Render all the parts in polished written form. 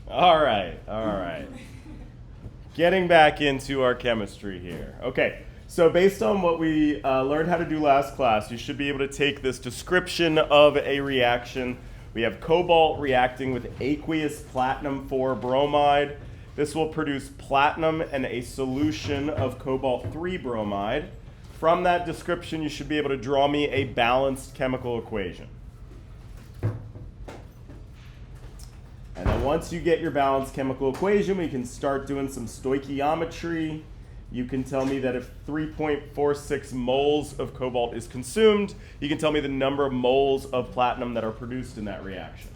All right, all right. Getting back into our chemistry here. Okay, so based on what we learned how to do last class, you should be able to take this description of a reaction. We have cobalt reacting with aqueous platinum 4 bromide. This will produce platinum and a solution of cobalt 3 bromide. From that description, you should be able to draw me a balanced chemical equation. And then once you get your balanced chemical equation, we can start doing some stoichiometry. You can tell me that if 3.46 moles of cobalt is consumed, you can tell me the number of moles of platinum that are produced in that reaction.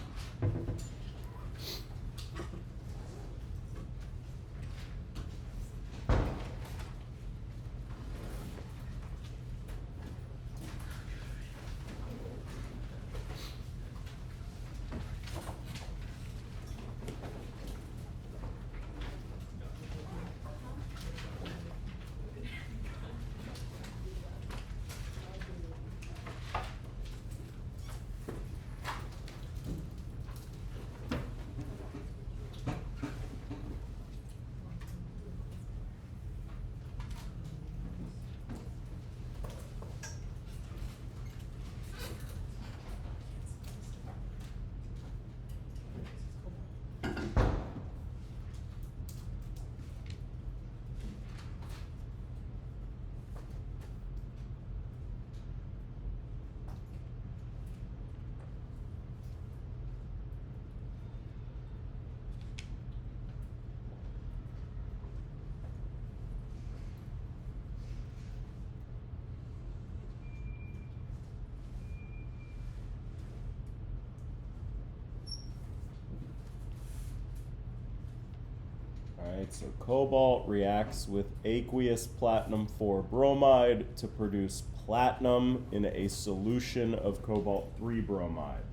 So cobalt reacts with aqueous platinum 4 bromide to produce platinum in a solution of cobalt 3 bromide.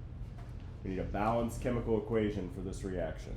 We need a balanced chemical equation for this reaction.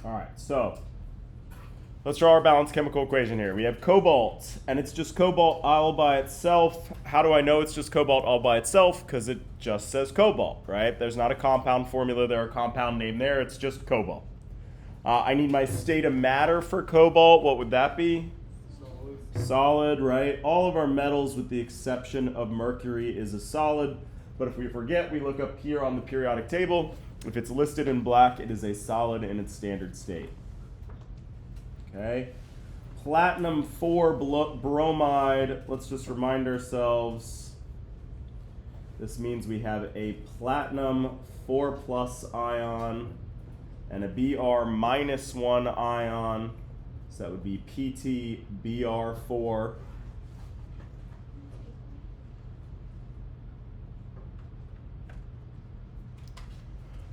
All right, so let's draw our balanced chemical equation here. We have cobalt, and it's just cobalt all by itself. How do I know it's just cobalt all by itself? Because it just says cobalt, right? There's not a compound formula there, a compound name there. It's just cobalt. I need my state of matter for cobalt. What would that be? Solid, right? All of our metals, with the exception of mercury, is a solid. But if we forget, we look up here on the periodic table. If it's listed in black, it is a solid in its standard state. Okay. Platinum 4 bromide. Let's just remind ourselves. This means we have a platinum 4+ ion and a Br -1 ion. So that would be PtBr4.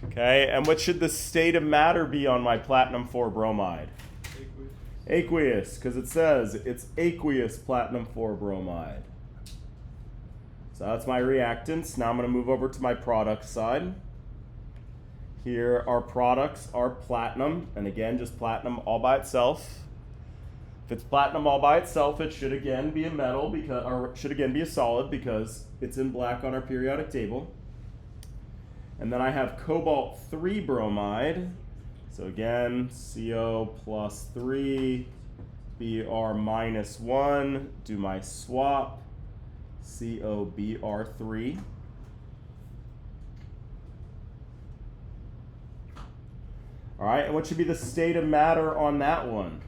Okay, and what should the state of matter be on my platinum 4 bromide? Aqueous, because it says it's aqueous platinum 4 bromide. So that's my reactants. Now I'm going to move over to my product side. Here our products are platinum, and again, just platinum all by itself. If it's platinum all by itself, it should again be a metal, or should again be a solid because it's in black on our periodic table. And then I have cobalt 3 bromide. So again, CO plus 3, Br -1, do my swap, COBr3. All right, and what should be the state of matter on that one?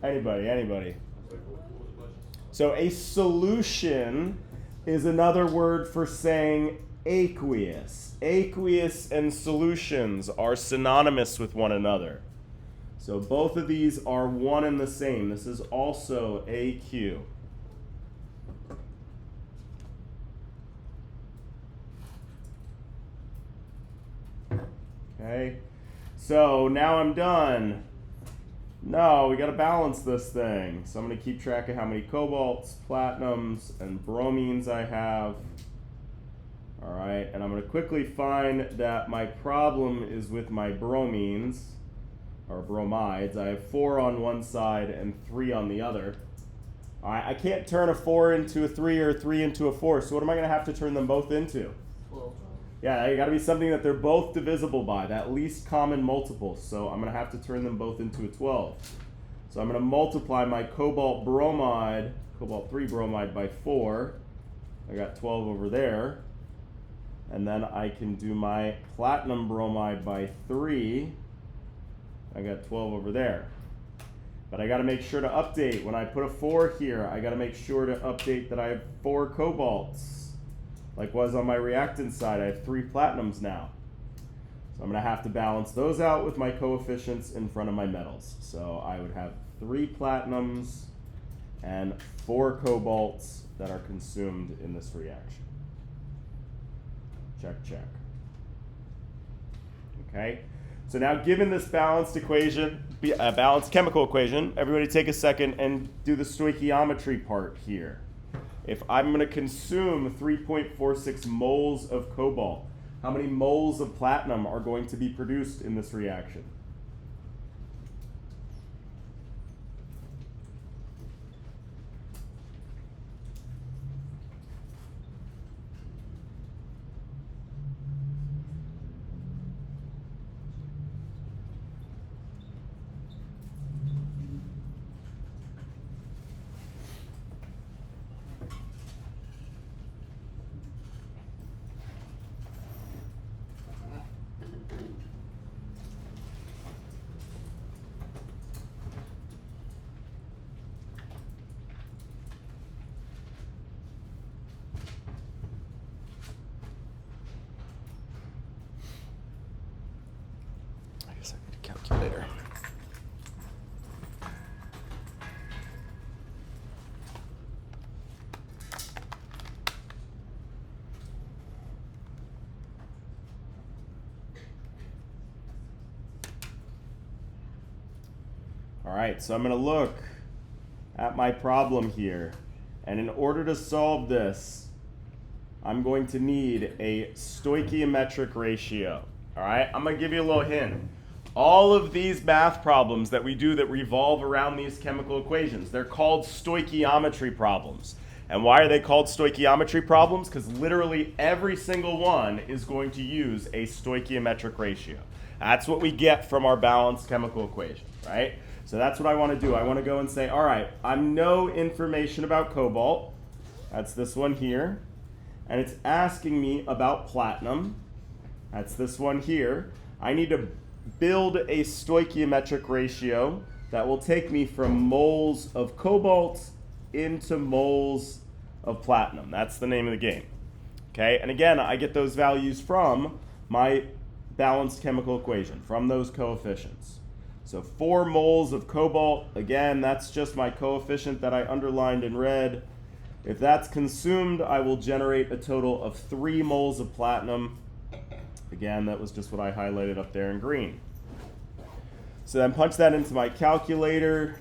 Anybody? So a solution is another word for saying aqueous. Aqueous and solutions are synonymous with one another. So both of these are one and the same. This is also AQ. Okay, so now I'm done. No, we got to balance this thing. So I'm going to keep track of how many cobalts, platinums, and bromines I have. All right, and I'm going to quickly find that my problem is with my bromines, or bromides. I have 4 on one side and 3 on the other. All right, I can't turn a 4 into a 3 or a 3 into a 4, so what am I going to have to turn them both into? 12. Yeah, you got to be something that they're both divisible by, that least common multiple. So I'm going to have to turn them both into a 12. So I'm going to multiply my cobalt 3 bromide by 4. I got 12 over there. And then I can do my platinum bromide by 3. I got 12 over there. But I got to make sure to update. When I put a 4 here, I got to make sure to update that I have 4 cobalts. Like was on my reactant side, I have 3 platinums now. So I'm going to have to balance those out with my coefficients in front of my metals. So I would have 3 platinums and 4 cobalts that are consumed in this reaction. Check, check. Okay, so now given this balanced equation, balanced chemical equation, everybody take a second and do the stoichiometry part here. If I'm going to consume 3.46 moles of cobalt, how many moles of platinum are going to be produced in this reaction? Calculator. All right, so I'm going to look at my problem here. And in order to solve this, I'm going to need a stoichiometric ratio. All right, I'm going to give you a little hint. All of these math problems that we do that revolve around these chemical equations, they're called stoichiometry problems. And why are they called stoichiometry problems? Because literally every single one is going to use a stoichiometric ratio. That's what we get from our balanced chemical equation, right? So that's what I want to do. I want to go and say, all right, I know information about cobalt. That's this one here. And it's asking me about platinum. That's this one here. I need to build a stoichiometric ratio that will take me from moles of cobalt into moles of platinum. That's the name of the game. Okay, and again, I get those values from my balanced chemical equation, from those coefficients. So 4 moles of cobalt, again, that's just my coefficient that I underlined in red. If that's consumed, I will generate a total of 3 moles of platinum. Again, that was just what I highlighted up there in green. So then punch that into my calculator.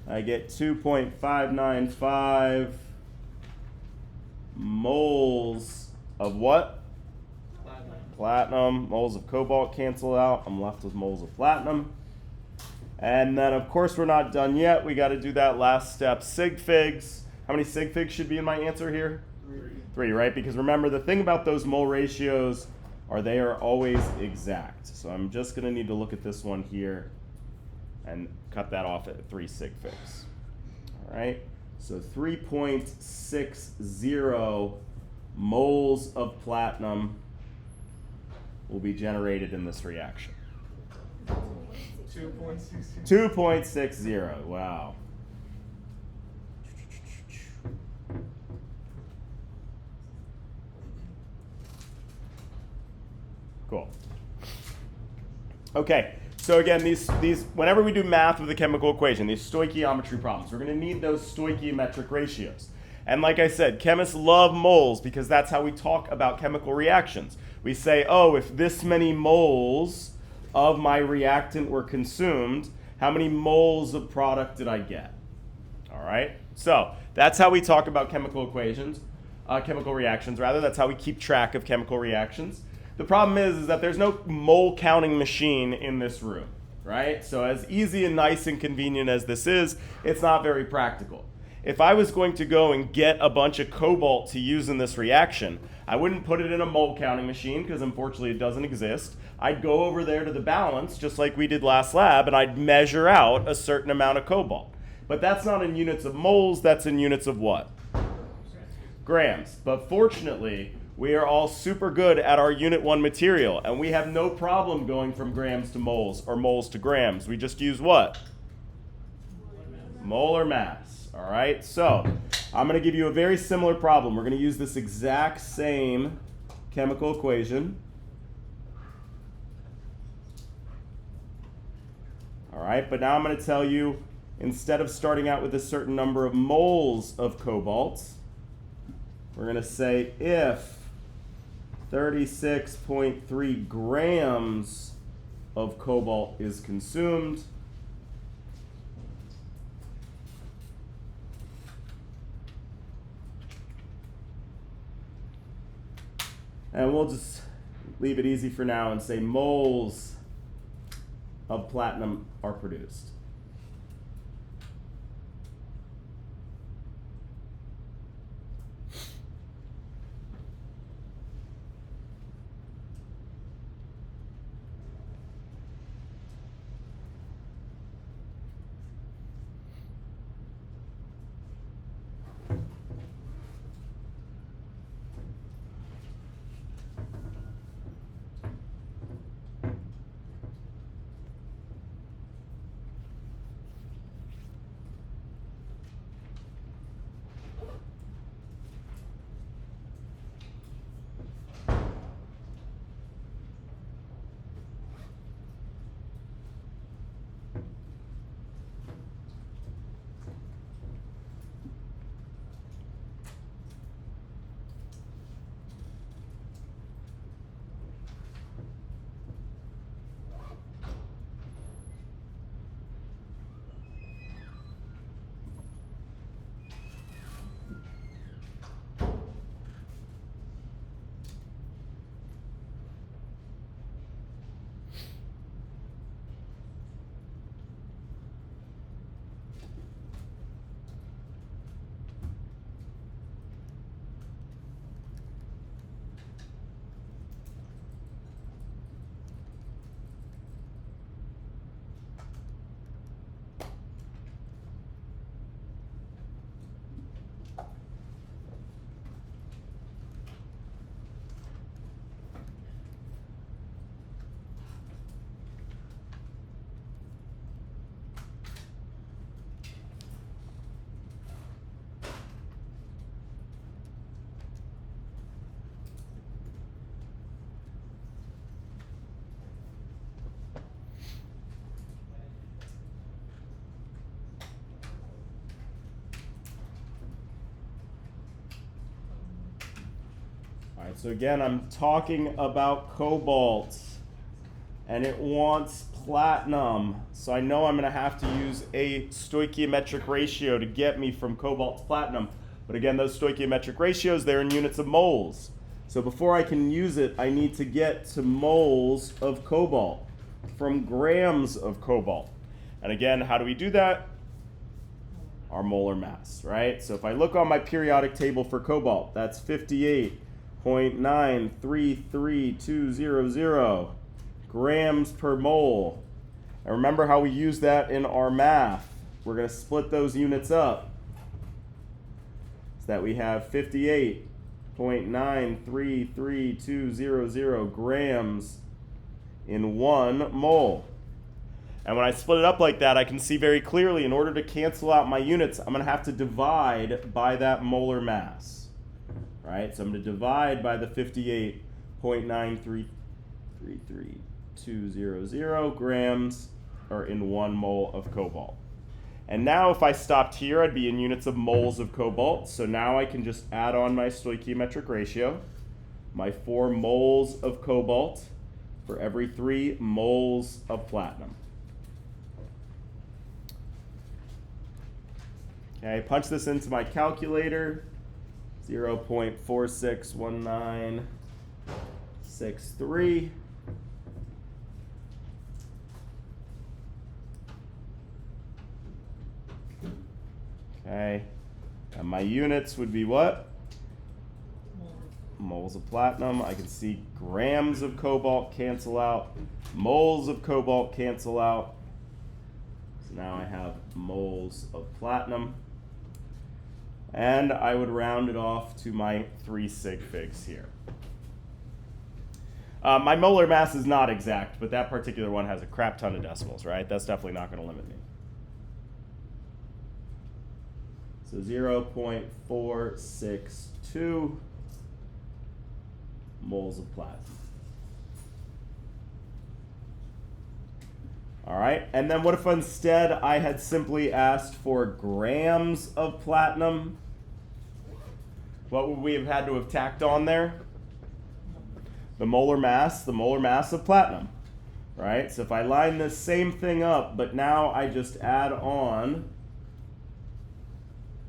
I get 2.595 moles of what? Platinum. Moles of cobalt cancel out. I'm left with moles of platinum. And then, of course, we're not done yet. We got to do that last step, sig figs. How many sig figs should be in my answer here? 3, right? Because remember, the thing about those mole ratios are they are always exact. So I'm just going to need to look at this one here and cut that off at 3 sig figs. All right? So 3.60 moles of platinum will be generated in this reaction. 2.60. Wow. Cool. Okay, so again, these whenever we do math with a chemical equation, these stoichiometry problems, we're going to need those stoichiometric ratios. And like I said, chemists love moles because that's how we talk about chemical reactions. We say, oh, if this many moles of my reactant were consumed, how many moles of product did I get? All right, so that's how we talk about chemical equations, chemical reactions rather. That's how we keep track of chemical reactions. The problem is that there's no mole counting machine in this room, right? So as easy and nice and convenient as this is, it's not very practical. If I was going to go and get a bunch of cobalt to use in this reaction, I wouldn't put it in a mole counting machine because unfortunately it doesn't exist. I'd go over there to the balance, just like we did last lab, and I'd measure out a certain amount of cobalt. But that's not in units of moles, that's in units of what? Grams. But fortunately, we are all super good at our unit 1 material, and we have no problem going from grams to moles or moles to grams. We just use what? Molar mass. All right, so I'm going to give you a very similar problem. We're going to use this exact same chemical equation. All right, but now I'm going to tell you, instead of starting out with a certain number of moles of cobalt, we're going to say if 36.3 grams of cobalt is consumed, and we'll just leave it easy for now and say moles of platinum are produced. So again, I'm talking about cobalt, and it wants platinum. So I know I'm going to have to use a stoichiometric ratio to get me from cobalt to platinum. But again, those stoichiometric ratios, they're in units of moles. So before I can use it, I need to get to moles of cobalt from grams of cobalt. And again, how do we do that? Our molar mass, right? So if I look on my periodic table for cobalt, that's 58.933200 grams per mole. And remember how we use that in our math. We're going to split those units up so that we have 58.933200 grams in 1 mole. And when I split it up like that, I can see very clearly, in order to cancel out my units, I'm going to have to divide by that molar mass. Right? So I'm going to divide by the 58.933200 grams, or in 1 mole of cobalt. And now if I stopped here, I'd be in units of moles of cobalt. So now I can just add on my stoichiometric ratio, my 4 moles of cobalt for every 3 moles of platinum. Okay, punch this into my calculator, 0.461963. Okay, and my units would be what? Moles of platinum. I can see grams of cobalt cancel out, moles of cobalt cancel out. So now I have moles of platinum. And I would round it off to my 3 sig figs here. My molar mass is not exact, but that particular one has a crap ton of decimals, right? That's definitely not going to limit me. So 0.462 moles of platinum. All right, and then what if instead I had simply asked for grams of platinum? What would we have had to have tacked on there? The molar mass of platinum, right? So if I line this same thing up, but now I just add on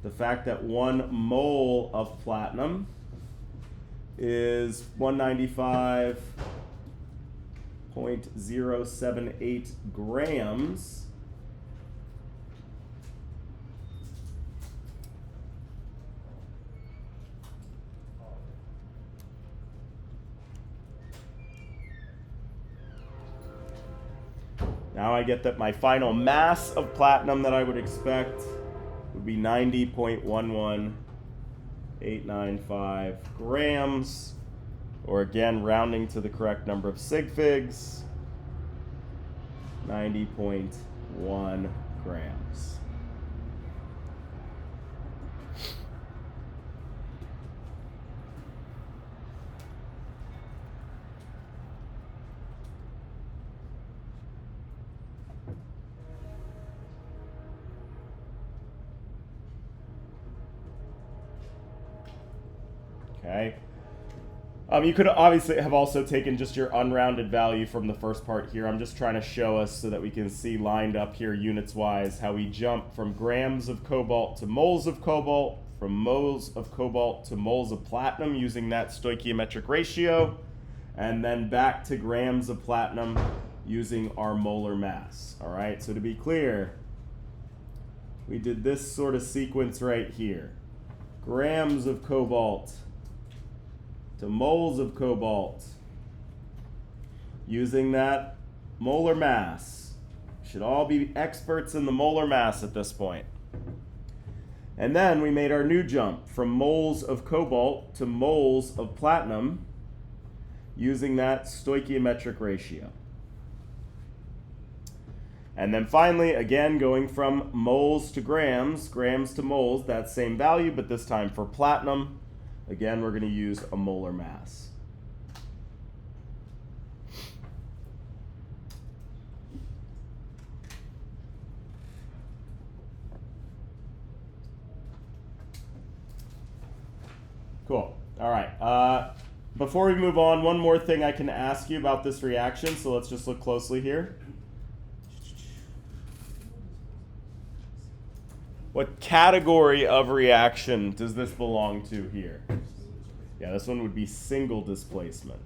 the fact that 1 mole of platinum is 195.078 grams. Now I get that my final mass of platinum that I would expect would be 90.11895 grams, or again, rounding to the correct number of sig figs, 90.1 grams. Okay. You could obviously have also taken just your unrounded value from the first part here. I'm just trying to show us so that we can see lined up here units-wise how we jump from grams of cobalt to moles of cobalt, from moles of cobalt to moles of platinum using that stoichiometric ratio, and then back to grams of platinum using our molar mass. All right, so to be clear, we did this sort of sequence right here. Grams of cobalt to moles of cobalt using that molar mass. Should all be experts in the molar mass at this point. And then we made our new jump from moles of cobalt to moles of platinum using that stoichiometric ratio. And then finally, again, going from moles to grams, grams to moles, that same value, but this time for platinum. Again, we're going to use a molar mass. Cool. All right. before we move on, one more thing I can ask you about this reaction, so let's just look closely here. What category of reaction does this belong to here? Yeah, this one would be single displacement.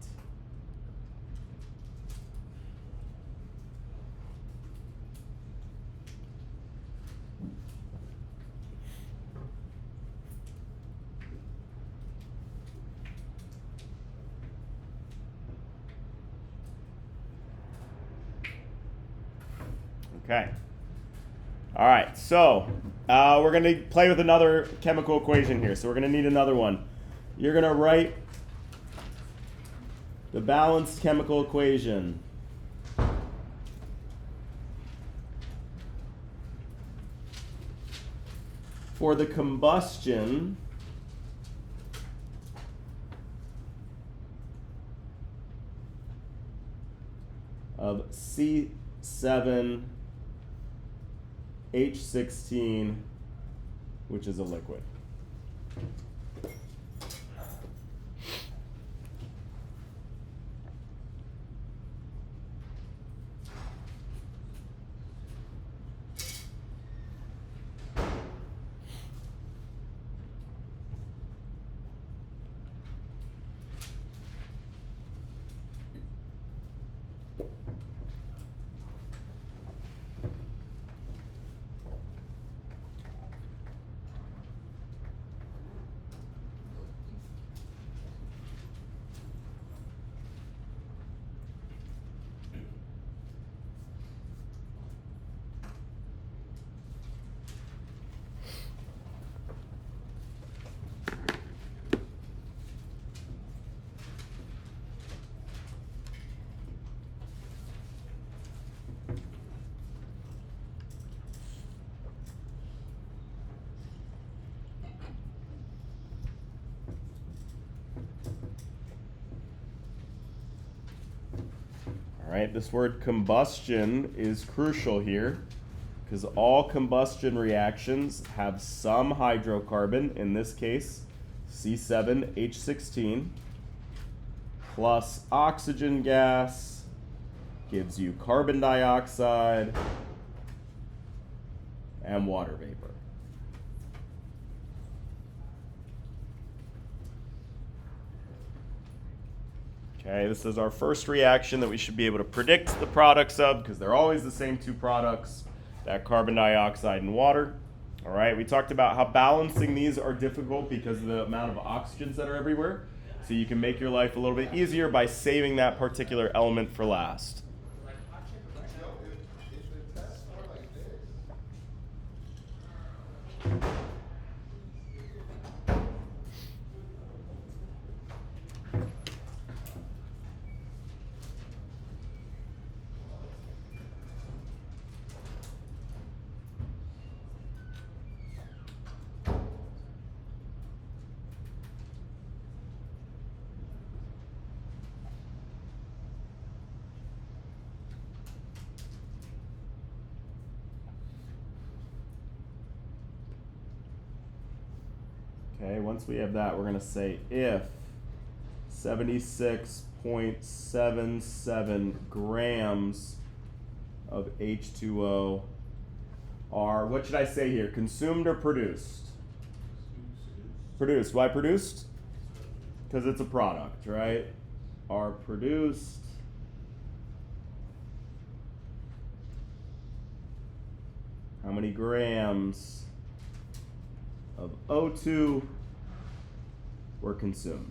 Okay. All right, so we're going to play with another chemical equation here. So we're going to need another one. You're going to write the balanced chemical equation. For the combustion of C7H16, which is a liquid. All right, this word combustion is crucial here because all combustion reactions have some hydrocarbon, in this case C7H16, plus oxygen gas gives you carbon dioxide and water vapor. Okay, this is our first reaction that we should be able to predict the products of because they're always the same two products, that carbon dioxide and water. All right, we talked about how balancing these are difficult because of the amount of oxygens that are everywhere. So you can make your life a little bit easier by saving that particular element for last. Okay, once we have that, we're going to say if 76.77 grams of H2O are, what should I say here, consumed or produced? Produced. Why produced? Because it's a product, right? Are produced how many grams of O2 were consumed?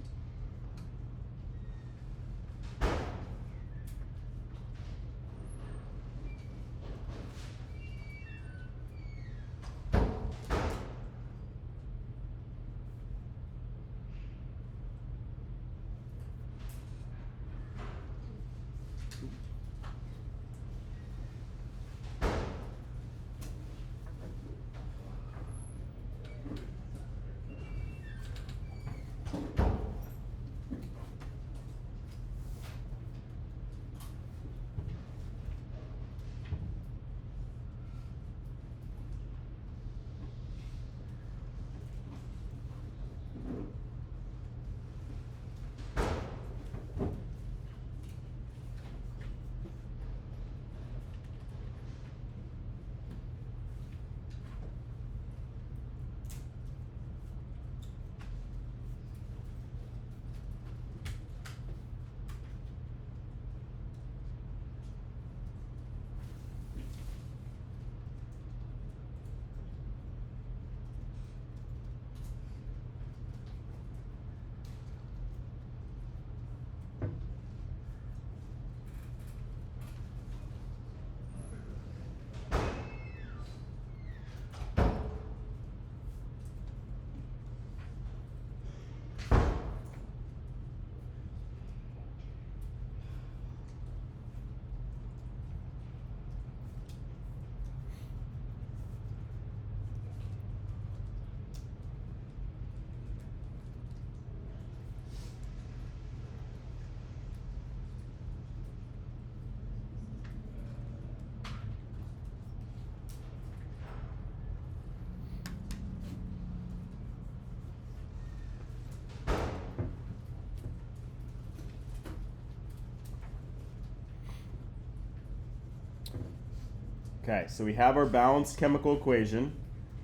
Okay, so we have our balanced chemical equation,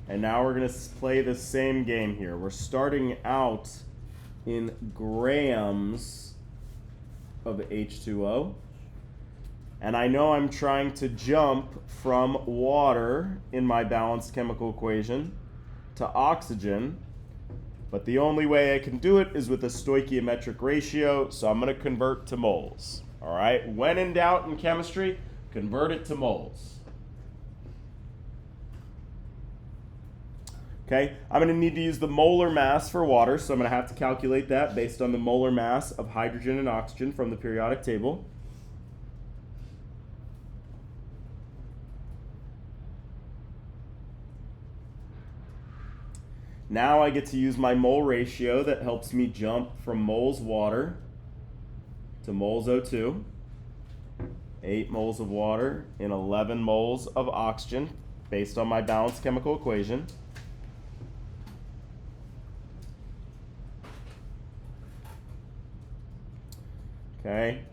and now we're going to play the same game here. We're starting out in grams of H2O, and I know I'm trying to jump from water in my balanced chemical equation to oxygen, but the only way I can do it is with a stoichiometric ratio, so I'm going to convert to moles. All right, when in doubt in chemistry, convert it to moles. Okay, I'm going to need to use the molar mass for water, so I'm going to have to calculate that based on the molar mass of hydrogen and oxygen from the periodic table. Now I get to use my mole ratio that helps me jump from moles water to moles O2. 8 moles of water in 11 moles of oxygen based on my balanced chemical equation. Okay.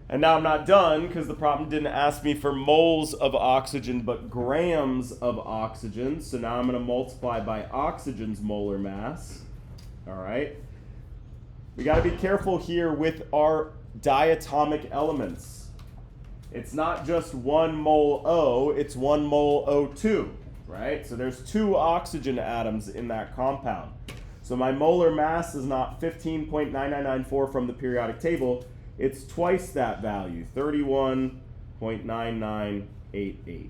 And now I'm not done because the problem didn't ask me for moles of oxygen but grams of oxygen. So now I'm going to multiply by oxygen's molar mass. All right. We got to be careful here with our diatomic elements. It's not just 1 mole O, it's 1 mole O2, right? So there's 2 oxygen atoms in that compound. So my molar mass is not 15.9994 from the periodic table, it's twice that value, 31.9988.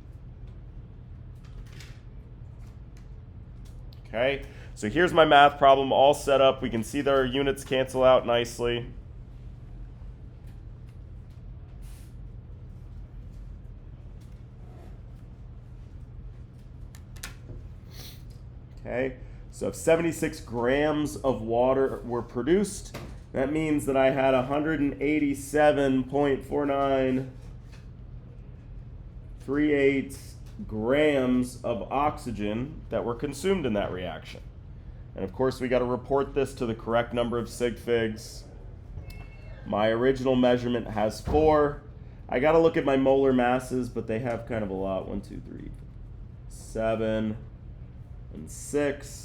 Okay, so here's my math problem all set up. We can see that our units cancel out nicely. Okay, so if 76 grams of water were produced, that means that I had 187.4938 grams of oxygen that were consumed in that reaction. And of course, we got to report this to the correct number of sig figs. My original measurement has 4. I got to look at my molar masses, but they have kind of a lot. 1, 2, 3, 7, and 6.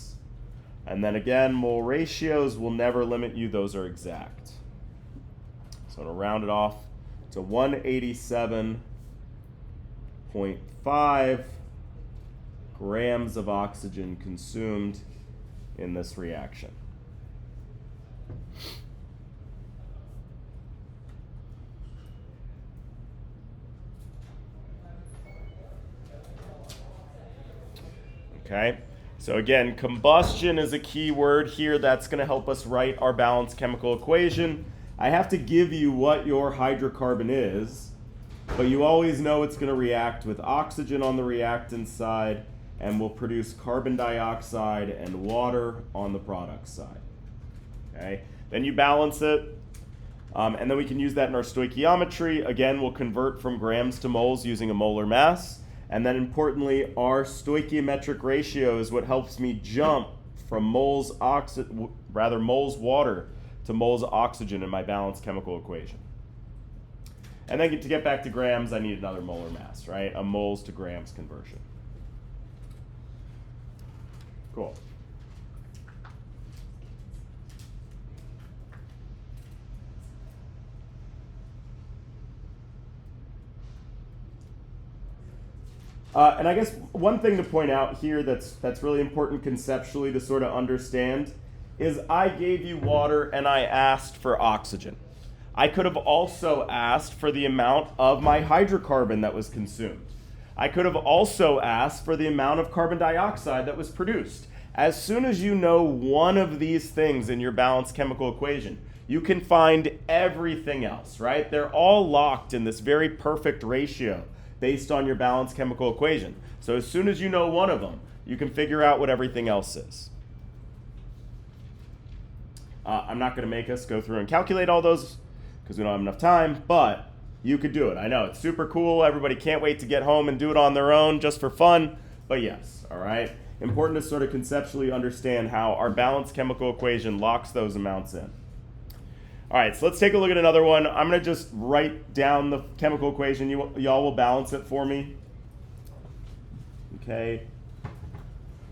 And then again, mole ratios will never limit you. Those are exact. So I'm going to round it off to 187.5 grams of oxygen consumed in this reaction. Okay. So again, combustion is a key word here. That's going to help us write our balanced chemical equation. I have to give you what your hydrocarbon is, but you always know it's going to react with oxygen on the reactant side and will produce carbon dioxide and water on the product side. Okay? Then you balance it, and then we can use that in our stoichiometry. Again, we'll convert from grams to moles using a molar mass. And then importantly, our stoichiometric ratio is what helps me jump from moles water to moles oxygen in my balanced chemical equation. And then to get back to grams, I need another molar mass, right? A moles to grams conversion. Cool. And I guess one thing to point out here that's really important conceptually to sort of understand is I gave you water and I asked for oxygen. I could have also asked for the amount of my hydrocarbon that was consumed. I could have also asked for the amount of carbon dioxide that was produced. As soon as you know one of these things in your balanced chemical equation, you can find everything else, right? They're all locked in this very perfect ratio based on your balanced chemical equation. So as soon as you know one of them, you can figure out what everything else is. I'm not going to make us go through and calculate all those because we don't have enough time, but you could do it. I know it's super cool. Everybody can't wait to get home and do it on their own just for fun, but yes, all right? Important to sort of conceptually understand how our balanced chemical equation locks those amounts in. All right, so let's take a look at another one. I'm going to just write down the chemical equation. Y'all will balance it for me. Okay.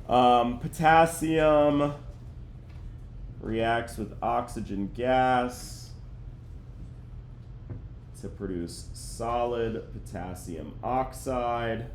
Potassium reacts with oxygen gas to produce solid potassium oxide.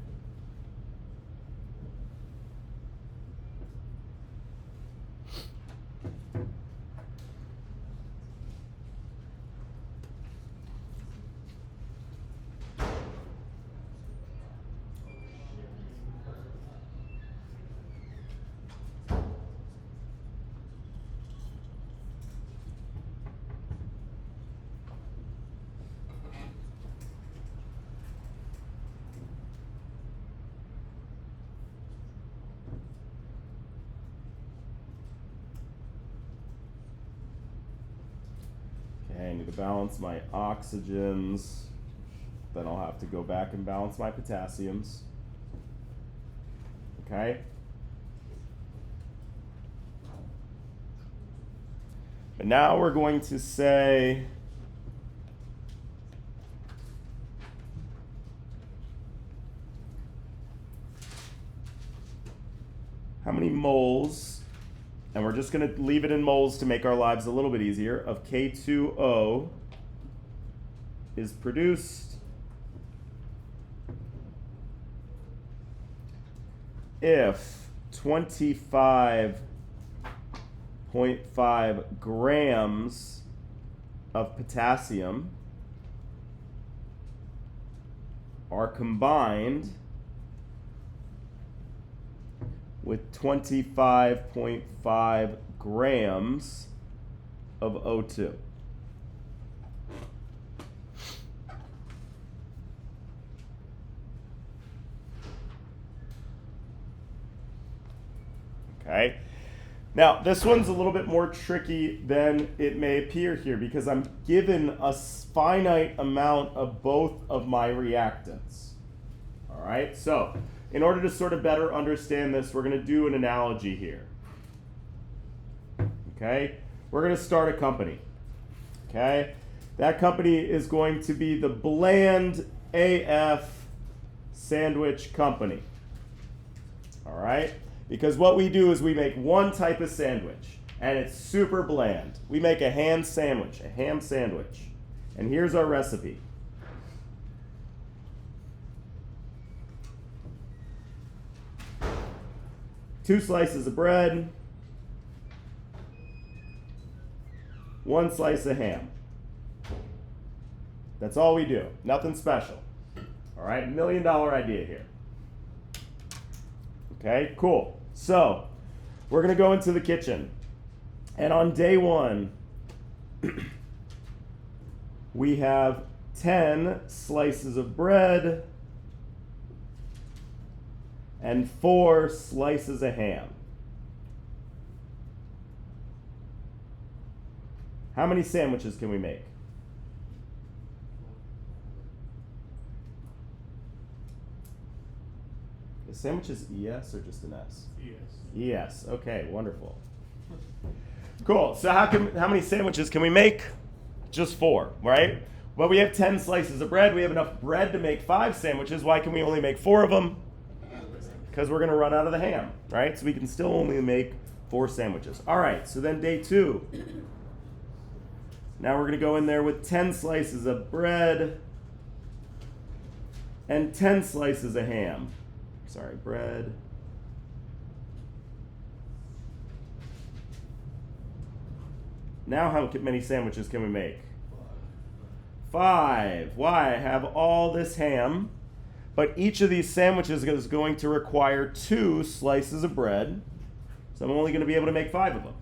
I need to balance my oxygens. Then I'll have to go back and balance my potassiums. Okay? But now we're going to say how many moles, and we're just going to leave it in moles to make our lives a little bit easier, of K2O is produced if 25.5 grams of potassium are combined with 25.5 grams of O2. Okay. Now, this one's a little bit more tricky than it may appear here because I'm given a finite amount of both of my reactants. All right, so in order to sort of better understand this, we're going to do an analogy here. Okay, we're going to start a company. Okay, that company is going to be the Bland AF Sandwich Company. All right, because what we do is we make one type of sandwich, and it's super bland. We make a ham sandwich, and here's our recipe. Two slices of bread, one slice of ham. That's all we do. Nothing special. All right, $1 million idea here. Okay, cool. So we're going to go into the kitchen. And on day one, we have 10 slices of bread and 4 slices of ham. How many sandwiches can we make? Is sandwiches ES or just an S? ES. ES. Okay, wonderful. Cool. So how many sandwiches can we make? Just 4, right? Well, we have 10 slices of bread. We have enough bread to make 5 sandwiches. Why can we only make 4 of them? Because we're going to run out of the ham, right? So we can still only make 4 sandwiches. All right, so then day 2. Now we're going to go in there with 10 slices of bread and 10 slices of ham. Sorry, bread. Now how many sandwiches can we make? 5. Why? I have all this ham. But each of these sandwiches is going to require 2 slices of bread. So I'm only going to be able to make 5 of them.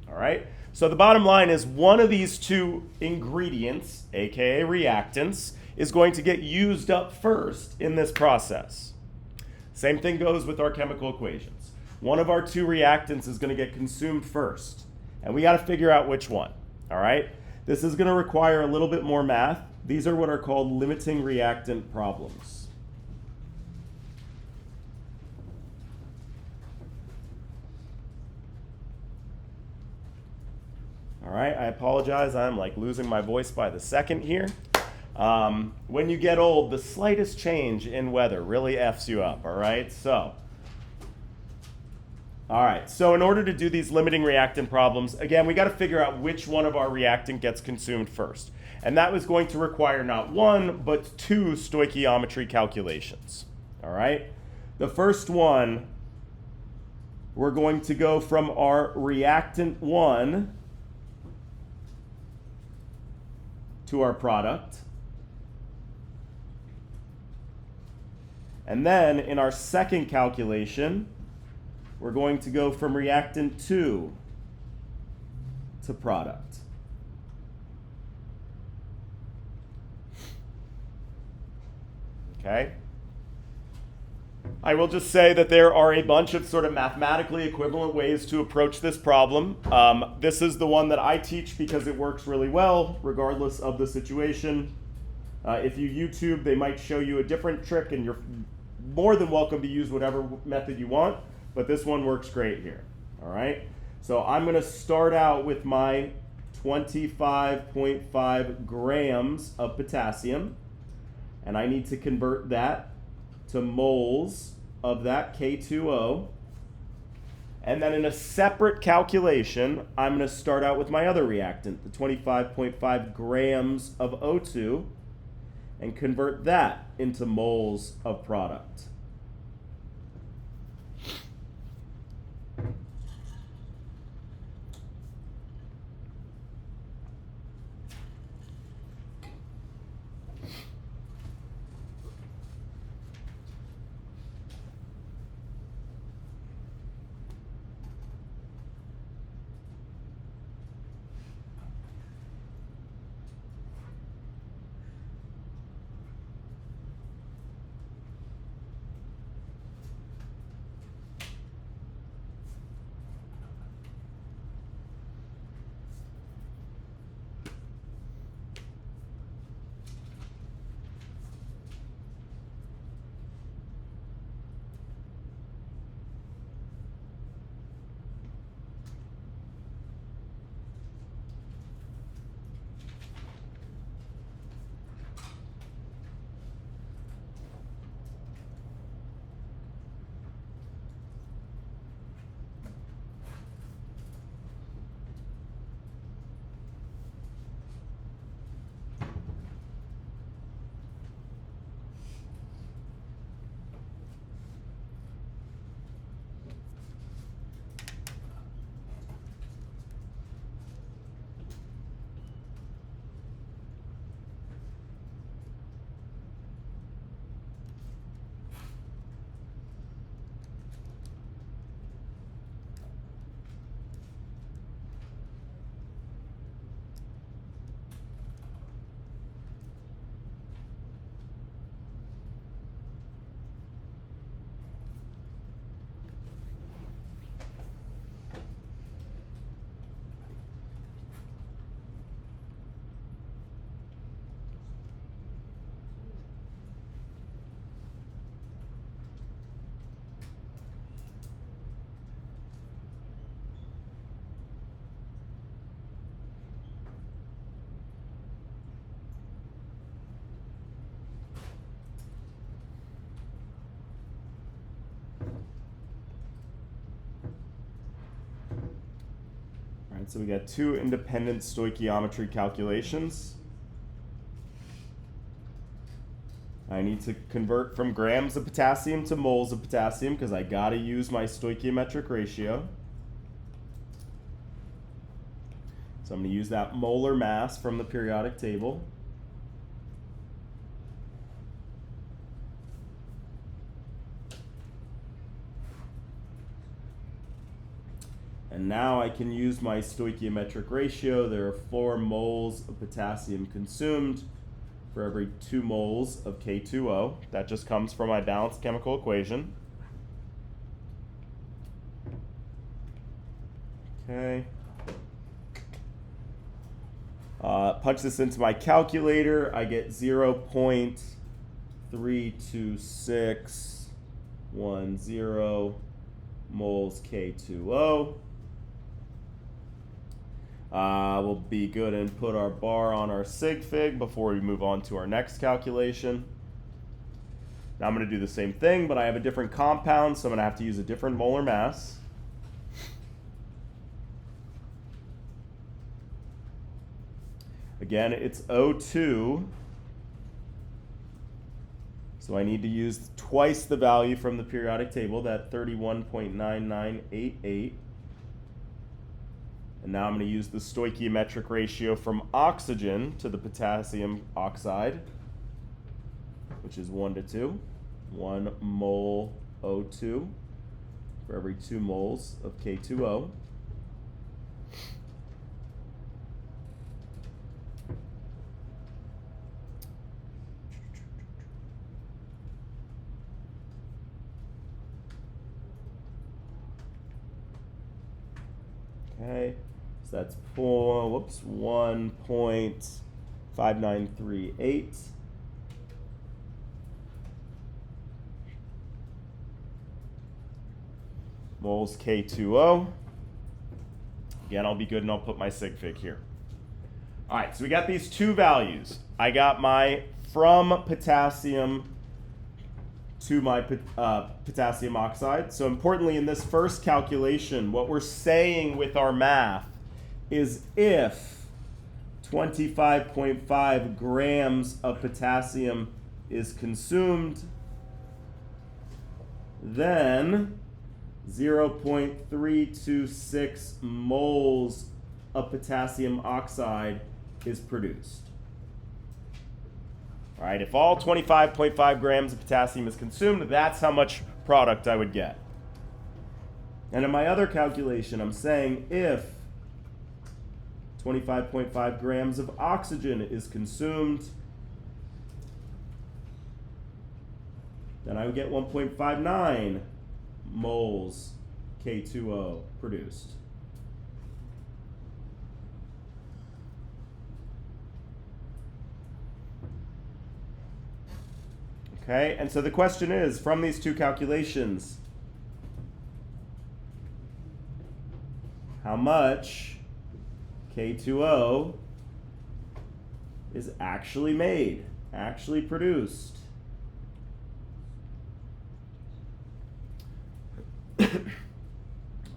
All right? So the bottom line is one of these 2 ingredients, aka reactants, is going to get used up first in this process. Same thing goes with our chemical equations. One of our 2 reactants is going to get consumed first. And we got to figure out which one. All right? This is going to require a little bit more math. These are what are called limiting reactant problems. All right, I apologize. I'm like losing my voice by the second here. When you get old, the slightest change in weather really F's you up, all right? All right, so in order to do these limiting reactant problems, again, we got to figure out which one of our reactant gets consumed first. And that was going to require not one, but two stoichiometry calculations, all right? The first one, we're going to go from our reactant 1 to our product. And then in our second calculation, we're going to go from reactant 2 to product. Okay? I will just say that there are a bunch of sort of mathematically equivalent ways to approach this problem. This is the one that I teach because it works really well, regardless of the situation. If you YouTube, they might show you a different trick, and you're more than welcome to use whatever method you want, but this one works great here, all right? So I'm gonna start out with my 25.5 grams of potassium, and I need to convert that to moles of that K2O. And then in a separate calculation, I'm gonna start out with my other reactant, the 25.5 grams of O2, and convert that into moles of product. So we got two independent stoichiometry calculations. I need to convert from grams of potassium to moles of potassium because I got to use my stoichiometric ratio. So I'm going to use that molar mass from the periodic table. And now I can use my stoichiometric ratio. There are 4 moles of potassium consumed for every 2 moles of K2O. That just comes from my balanced chemical equation. Okay. Punch this into my calculator. I get 0.32610 moles K2O. We'll be good and put our bar on our sig fig before we move on to our next calculation. Now I'm going to do the same thing, but I have a different compound, so I'm going to have to use a different molar mass. Again, it's O2. So I need to use twice the value from the periodic table, that 31.9988. And now I'm going to use the stoichiometric ratio from oxygen to the potassium oxide, which is 1 to 2. 1 mole O2 for every 2 moles of K2O. Okay, so that's 1.5938. Moles K2O. Again, I'll be good and I'll put my sig fig here. All right, so we got these two values. I got my from potassium to my potassium oxide. So importantly, in this first calculation, what we're saying with our math is if 25.5 grams of potassium is consumed, then 0.326 moles of potassium oxide is produced. All right, if all 25.5 grams of potassium is consumed, that's how much product I would get. And in my other calculation, I'm saying if 25.5 grams of oxygen is consumed, then I would get 1.59 moles K2O produced. Okay, and so the question is, from these two calculations, how much K2O is actually made, actually produced?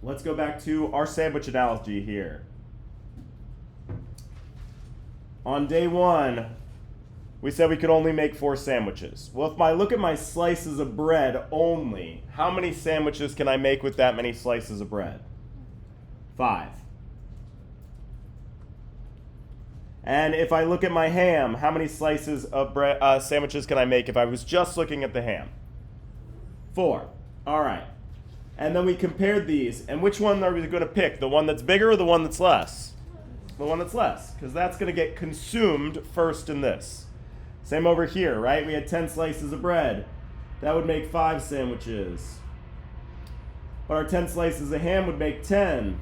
Let's go back to our sandwich analogy here. On day one, we said we could only make 4 sandwiches. Well, if I look at my slices of bread only, how many sandwiches can I make with that many slices of bread? 5. And if I look at my ham, how many slices of bread, sandwiches can I make if I was just looking at the ham? 4. All right. And then we compared these, and which one are we going to pick? The one that's bigger or the one that's less? The one that's less, because that's going to get consumed first in this. Same over here, right? We had 10 slices of bread. That would make 5 sandwiches. But our 10 slices of ham would make 10.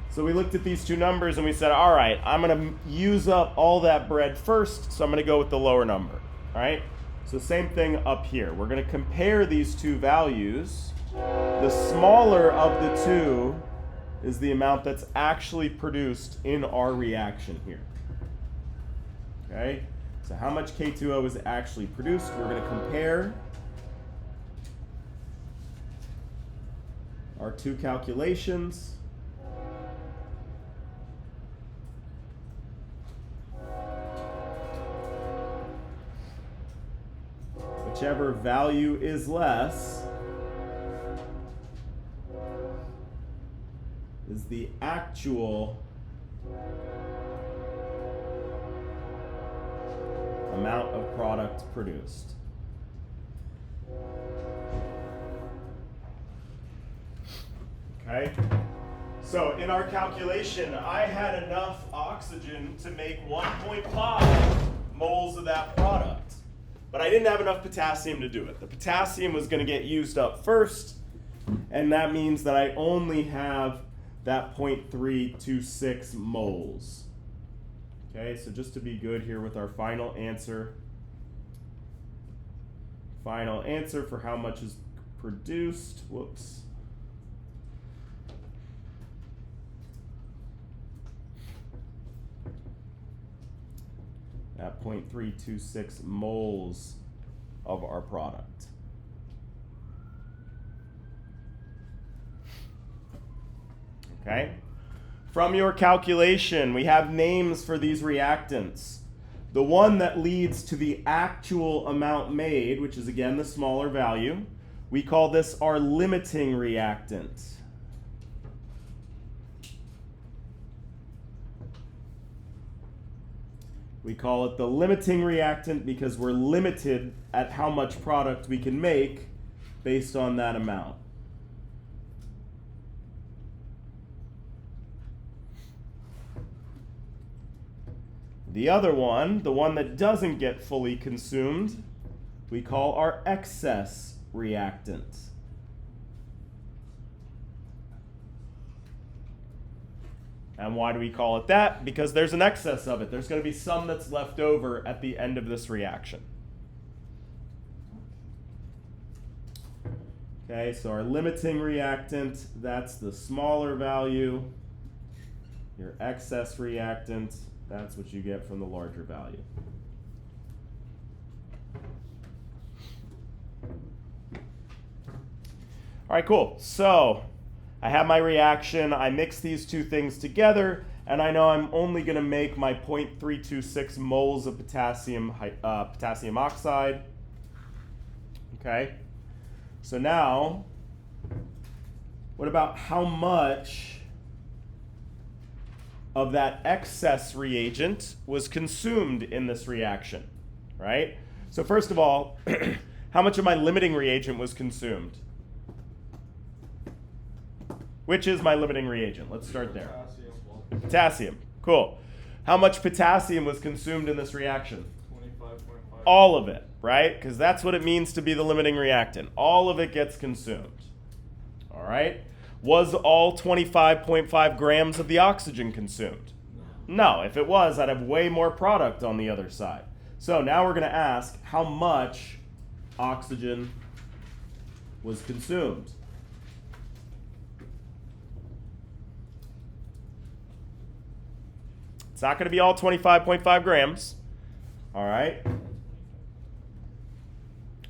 So we looked at these two numbers and we said, all right, I'm going to use up all that bread first, so I'm going to go with the lower number, all right? So same thing up here. We're going to compare these two values. The smaller of the two is the amount that's actually produced in our reaction here, okay? So how much K2O is actually produced? We're going to compare our two calculations. Whichever value is less is the actual amount of product produced. Okay, so in our calculation, I had enough oxygen to make 1.5 moles of that product, but I didn't have enough potassium to do it. The potassium was going to get used up first, and that means that I only have that 0.326 moles. Okay, so just to be good here with our final answer for how much is produced, whoops. at 0.326 moles of our product. Okay? From your calculation, we have names for these reactants. The one that leads to the actual amount made, which is again the smaller value, we call this our limiting reactant. We call it the limiting reactant because we're limited at how much product we can make based on that amount. The other one, the one that doesn't get fully consumed, we call our excess reactant. And why do we call it that? Because there's an excess of it. There's going to be some that's left over at the end of this reaction. Okay, so our limiting reactant, that's the smaller value. Your excess reactant, that's what you get from the larger value. All right, cool. So I have my reaction. I mix these two things together, and I know I'm only going to make my 0.326 moles of potassium oxide. Okay. So now, what about how much of that excess reagent was consumed in this reaction, right? So first of all, how much of my limiting reagent was consumed? Which is my limiting reagent? Let's start there. Potassium. Cool. How much potassium was consumed in this reaction? 25.5. All of it, right? Because that's what it means to be the limiting reactant. All of it gets consumed. All right? Was all 25.5 grams of the oxygen consumed? No. If it was, I'd have way more product on the other side. So now we're going to ask how much oxygen was consumed. It's not going to be all 25.5 grams. All right?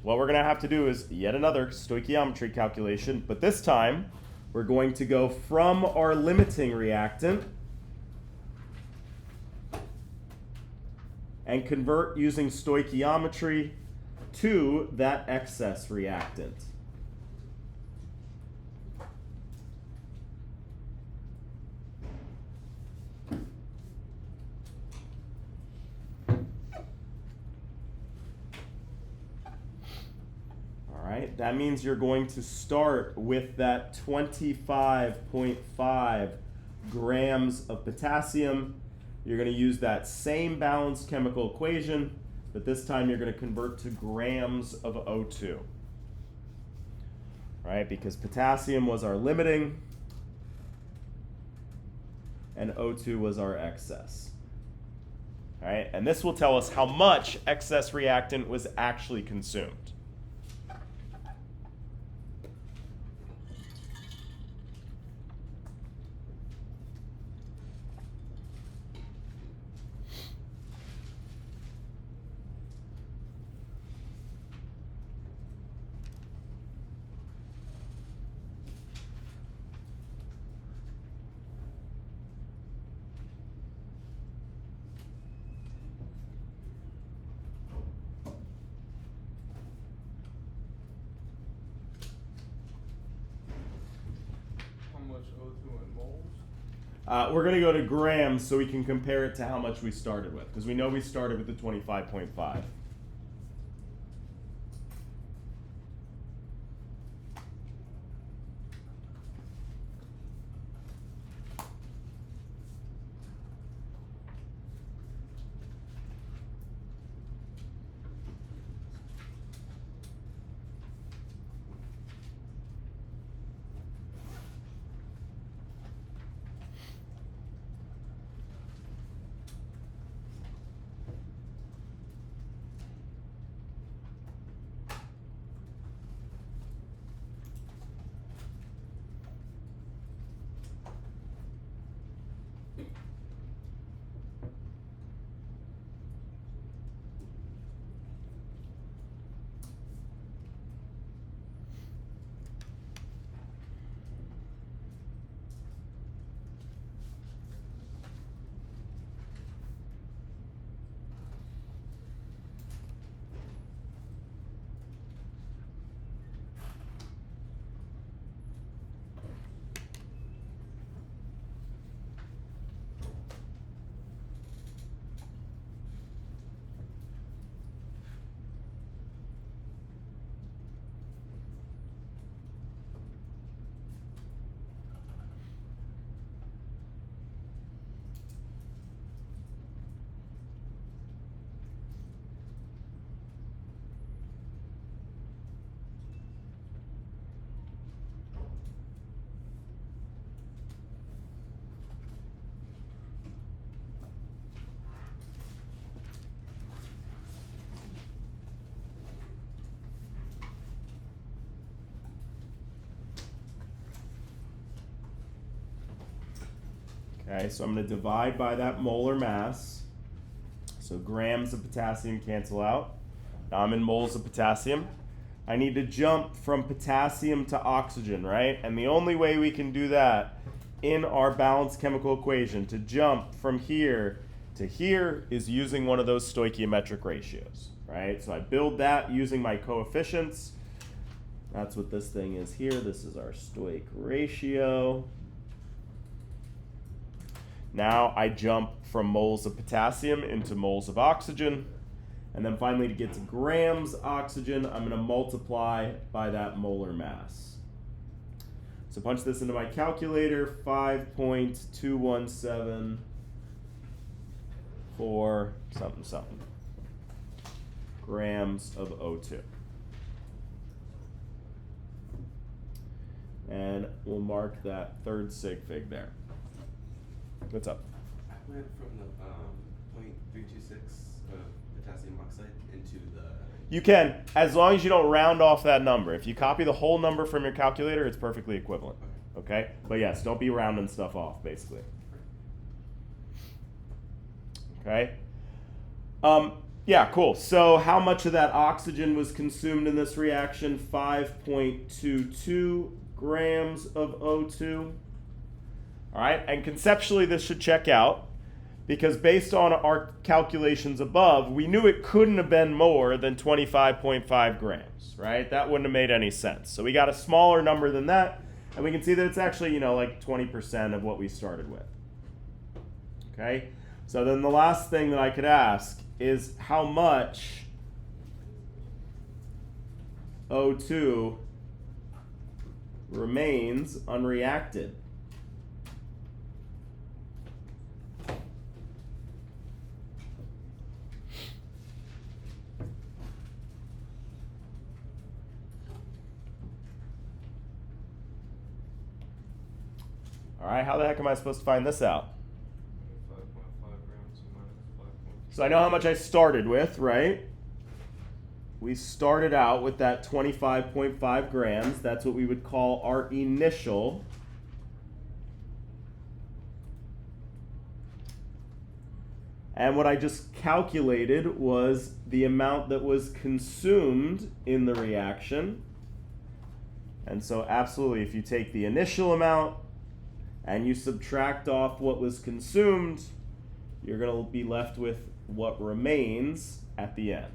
What we're going to have to do is yet another stoichiometry calculation, but this time we're going to go from our limiting reactant and convert using stoichiometry to that excess reactant. That means you're going to start with that 25.5 grams of potassium. You're going to use that same balanced chemical equation, but this time you're going to convert to grams of O2. Right? Because potassium was our limiting and O2 was our excess. All right? And this will tell us how much excess reactant was actually consumed. We're going to go to grams so we can compare it to how much we started with, because we know we started with the 25.5. Okay, so I'm going to divide by that molar mass. So grams of potassium cancel out. Now I'm in moles of potassium. I need to jump from potassium to oxygen, right? And the only way we can do that in our balanced chemical equation to jump from here to here is using one of those stoichiometric ratios, right? So I build that using my coefficients. That's what this thing is here. This is our stoich ratio. Now I jump from moles of potassium into moles of oxygen. And then finally, to get to grams oxygen, I'm going to multiply by that molar mass. So punch this into my calculator, 5.217 for something something grams of O2. And we'll mark that third sig fig there. What's up? I went from the 0.326 of potassium oxide into the... You can, as long as you don't round off that number. If you copy the whole number from your calculator, it's perfectly equivalent. Okay? But yes, don't be rounding stuff off, basically. Okay? Yeah, cool. So how much of that oxygen was consumed in this reaction? 5.22 grams of O2. All right, and conceptually this should check out because based on our calculations above, we knew it couldn't have been more than 25.5 grams, right? That wouldn't have made any sense. So we got a smaller number than that, and we can see that it's actually, you know, like 20% of what we started with. Okay, so then the last thing that I could ask is how much O2 remains unreacted? All right, how the heck am I supposed to find this out? 5.5 grams minus 5. So I know how much I started with, right? We started out with that 25.5 grams. That's what we would call our initial. And what I just calculated was the amount that was consumed in the reaction. And so absolutely, if you take the initial amount and you subtract off what was consumed, you're going to be left with what remains at the end.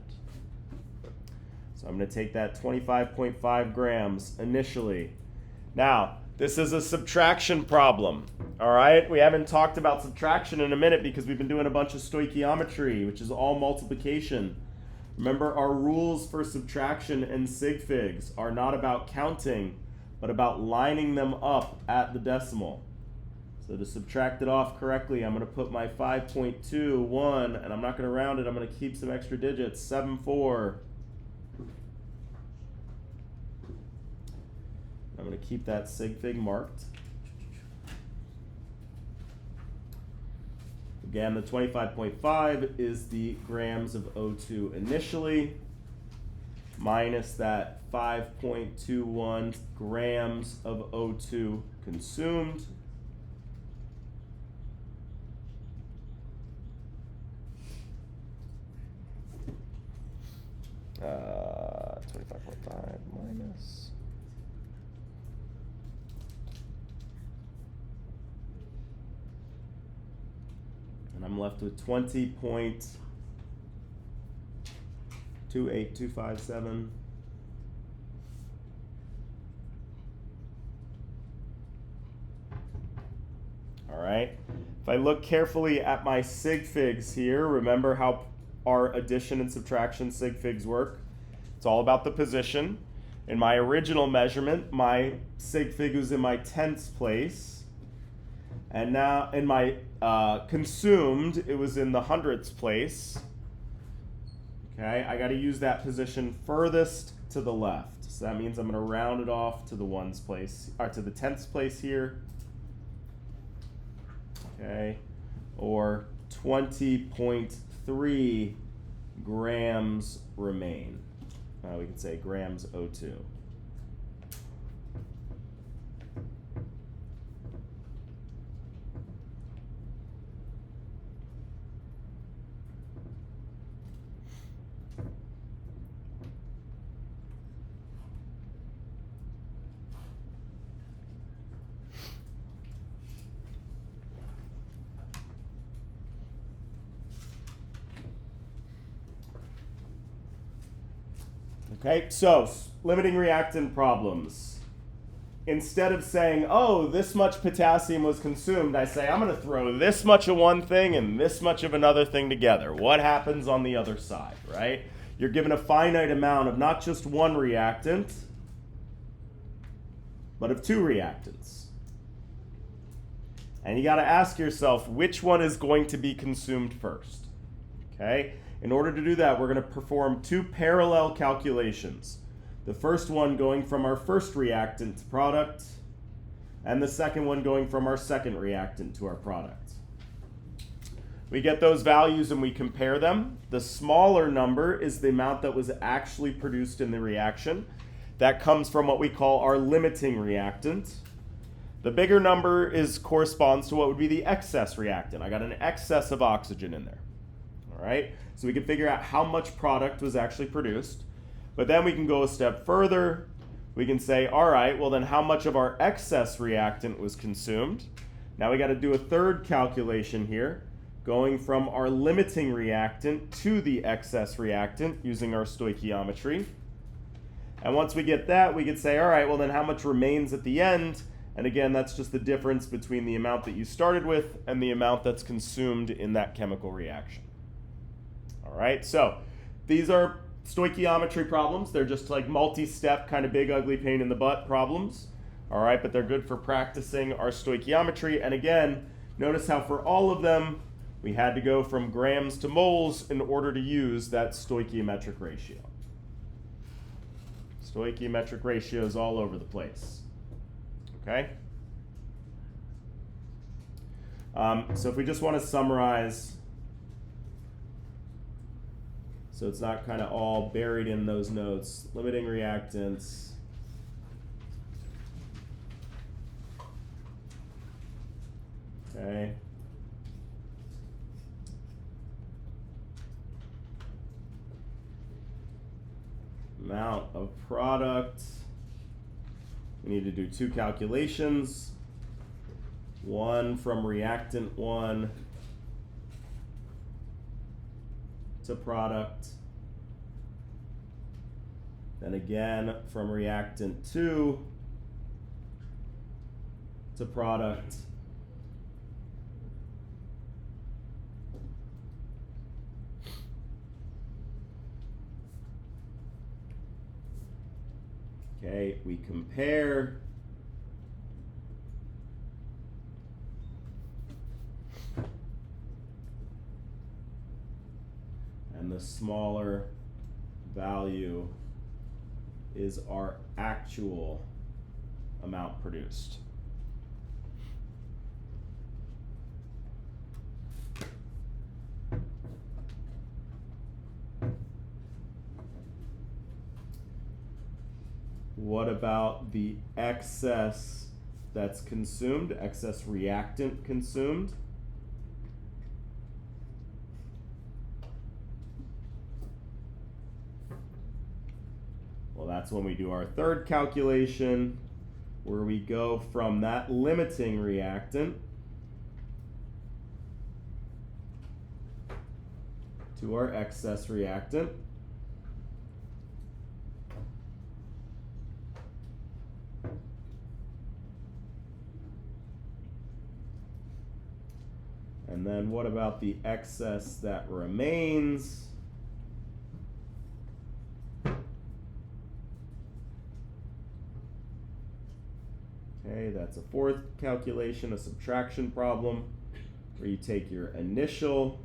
So I'm going to take that 25.5 grams initially. Now, this is a subtraction problem, all right? We haven't talked about subtraction in a minute because we've been doing a bunch of stoichiometry, which is all multiplication. Remember, our rules for subtraction and sig figs are not about counting, but about lining them up at the decimal. So to subtract it off correctly, I'm going to put my 5.21, and I'm not going to round it. I'm going to keep some extra digits, 7.4. I'm going to keep that sig fig marked. Again, the 25.5 is the grams of O2 initially, minus that 5.21 grams of O2 consumed. Uh, 25.5 minus. And I'm left with 20.28257. All right. If I look carefully at my sig figs here, remember how our addition and subtraction sig figs work? It's all about the position. In my original measurement, my sig fig was in my tenths place. And now in my consumed, it was in the hundredths place. Okay, I got to use that position furthest to the left. So that means I'm going to round it off to the ones place, or to the tenths place here. Okay, or 20.3 grams remain. We can say grams O2. Okay, so limiting reactant problems. Instead of saying, oh, this much potassium was consumed, I say, I'm going to throw this much of one thing and this much of another thing together. What happens on the other side, right? You're given a finite amount of not just one reactant, but of two reactants. And you got to ask yourself, which one is going to be consumed first? Okay? In order to do that, we're going to perform two parallel calculations. The first one going from our first reactant to product, and the second one going from our second reactant to our product. We get those values and we compare them. The smaller number is the amount that was actually produced in the reaction. That comes from what we call our limiting reactant. The bigger number corresponds to what would be the excess reactant. I got an excess of oxygen in there. All right? So we can figure out how much product was actually produced. But then we can go a step further. We can say, all right, well then how much of our excess reactant was consumed? Now we got to do a third calculation here, going from our limiting reactant to the excess reactant using our stoichiometry. And once we get that, we can say, all right, well then how much remains at the end? And again, that's just the difference between the amount that you started with and the amount that's consumed in that chemical reaction. All right, so these are stoichiometry problems. They're just like multi-step, kind of big, ugly, pain in the butt problems. All right, but they're good for practicing our stoichiometry. And again, notice how for all of them, we had to go from grams to moles in order to use that stoichiometric ratio. Stoichiometric ratios all over the place. Okay? So if we just want to summarize, so it's not kind of all buried in those notes, limiting reactants, okay, amount of product, we need to do two calculations, one from reactant 1 to product, then again from reactant 2 to product, okay, we compare and the smaller value is our actual amount produced. What about the excess that's consumed, excess reactant consumed? Well, that's when we do our third calculation, where we go from that limiting reactant to our excess reactant. And then what about the excess that remains? Okay, that's a fourth calculation, a subtraction problem, where you take your initial,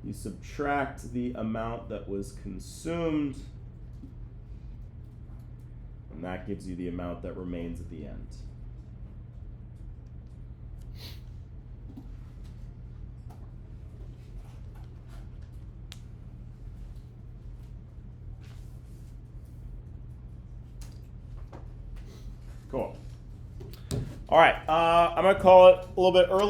you subtract the amount that was consumed, and that gives you the amount that remains at the end. Cool. All right, I'm going to call it a little bit early